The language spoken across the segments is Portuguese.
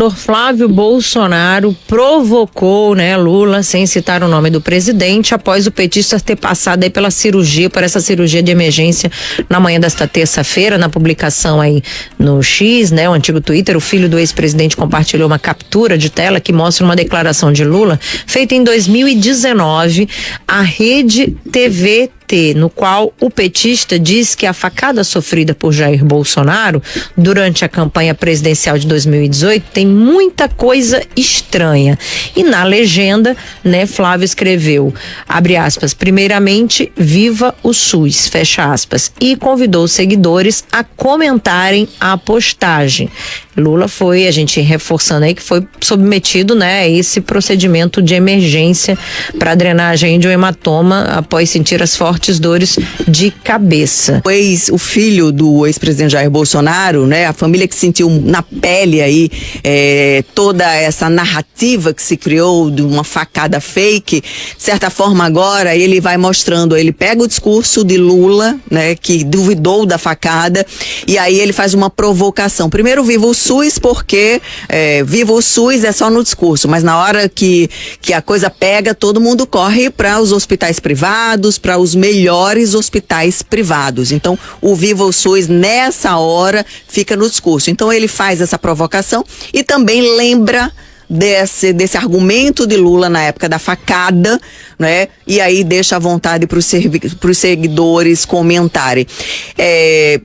Flávio Bolsonaro provocou, Lula, sem citar o nome do presidente, após o petista ter passado aí por essa cirurgia de emergência na manhã desta terça-feira. Na publicação aí no X, o antigo Twitter, o filho do ex-presidente compartilhou uma captura de tela que mostra uma declaração de Lula feita em 2019 à Rede TV, no qual o petista diz que a facada sofrida por Jair Bolsonaro durante a campanha presidencial de 2018 tem muita coisa estranha. E na legenda, Flávio escreveu, abre aspas, primeiramente, viva o SUS, fecha aspas, e convidou os seguidores a comentarem a postagem. Lula foi, a gente reforçando aí, que foi submetido, a esse procedimento de emergência para drenagem de um hematoma após sentir as fortes dores de cabeça. O filho do ex-presidente Jair Bolsonaro, a família que sentiu na pele aí toda essa narrativa que se criou de uma facada fake, de certa forma agora ele vai mostrando, ele pega o discurso de Lula, que duvidou da facada, e aí ele faz uma provocação. Primeiro, viva o SUS, porque viva o SUS é só no discurso, mas na hora que a coisa pega, todo mundo corre para os hospitais privados, para os melhores hospitais privados. Então, o viva o SUS nessa hora fica no discurso. Então, ele faz essa provocação e também lembra desse argumento de Lula na época da facada, e aí deixa à vontade para os seguidores comentarem.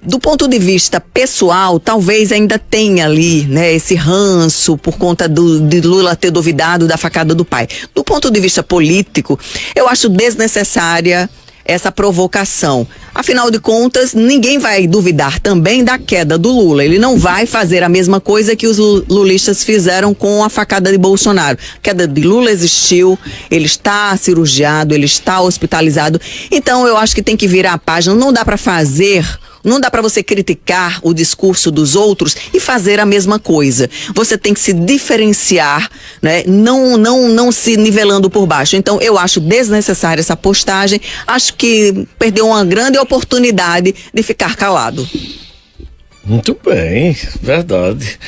Do ponto de vista pessoal, talvez ainda tenha ali, esse ranço por conta de Lula ter duvidado da facada do pai. Do ponto de vista político, eu acho desnecessária essa provocação. Afinal de contas, ninguém vai duvidar também da queda do Lula. Ele não vai fazer a mesma coisa que os lulistas fizeram com a facada de Bolsonaro. A queda de Lula existiu, ele está cirurgiado, ele está hospitalizado. Então, eu acho que tem que virar a página. Não dá para você criticar o discurso dos outros e fazer a mesma coisa. Você tem que se diferenciar, não se nivelando por baixo. Então, eu acho desnecessária essa postagem. Acho que perdeu uma grande oportunidade de ficar calado. Muito bem, verdade.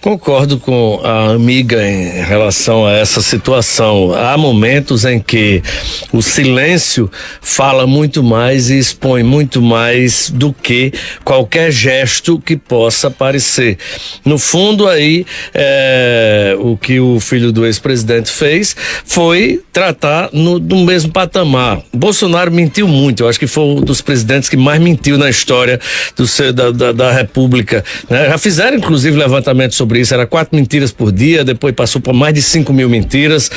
Concordo com a amiga em relação a essa situação. Há momentos em que o silêncio fala muito mais e expõe muito mais do que qualquer gesto que possa aparecer. No fundo, aí, o que o filho do ex-presidente fez foi tratar do mesmo patamar. Bolsonaro mentiu muito. Eu acho que foi um dos presidentes que mais mentiu na história da República. Já fizeram, inclusive, levantamento sobre isso, era 4 mentiras por dia, depois passou por mais de 5.000 mentiras,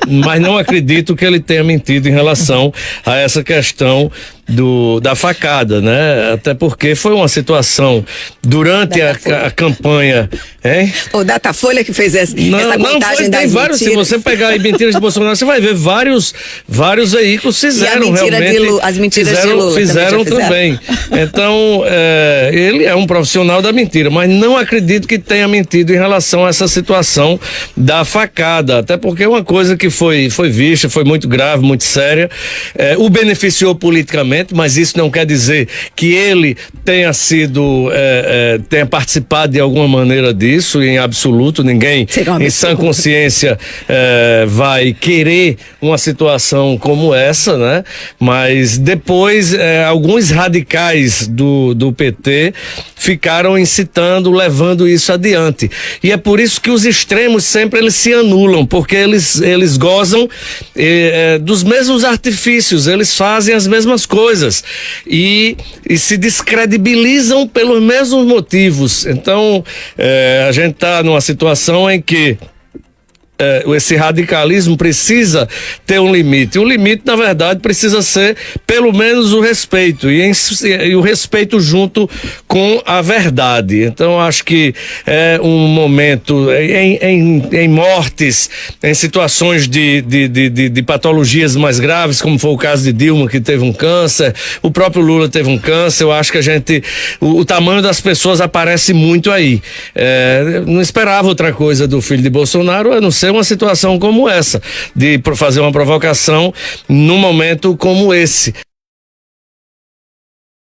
mas não acredito que ele tenha mentido em relação a essa questão da facada, até porque foi uma situação durante a campanha, O Datafolha que fez essa contagem das vários, mentiras. se você pegar aí mentiras de Bolsonaro, você vai ver vários veículos fizeram as mentiras de Lula fizeram também. Então, ele é um profissional da mentira, mas não acredito que tenha mentido em relação a essa situação da facada, até porque é uma coisa que foi vista, foi muito grave, muito séria, o beneficiou politicamente, mas isso não quer dizer que ele tenha participado de alguma maneira disso, em absoluto. Ninguém em sã consciência vai querer uma situação como essa, mas depois alguns radicais do PT ficaram incitando, levando isso adiante, e é por isso que os extremos sempre eles se anulam, porque eles gozam dos mesmos artifícios, eles fazem as mesmas coisas e se descredibilizam pelos mesmos motivos. Então, a gente está numa situação em que esse radicalismo precisa ter um limite. O limite, na verdade, precisa ser pelo menos o respeito e o respeito junto com a verdade. Então, acho que é um momento em mortes, em situações de patologias mais graves, como foi o caso de Dilma, que teve um câncer, o próprio Lula teve um câncer. Eu acho que o tamanho das pessoas aparece muito aí. Não esperava outra coisa do filho de Bolsonaro, a não ser uma situação como essa, de fazer uma provocação num momento como esse.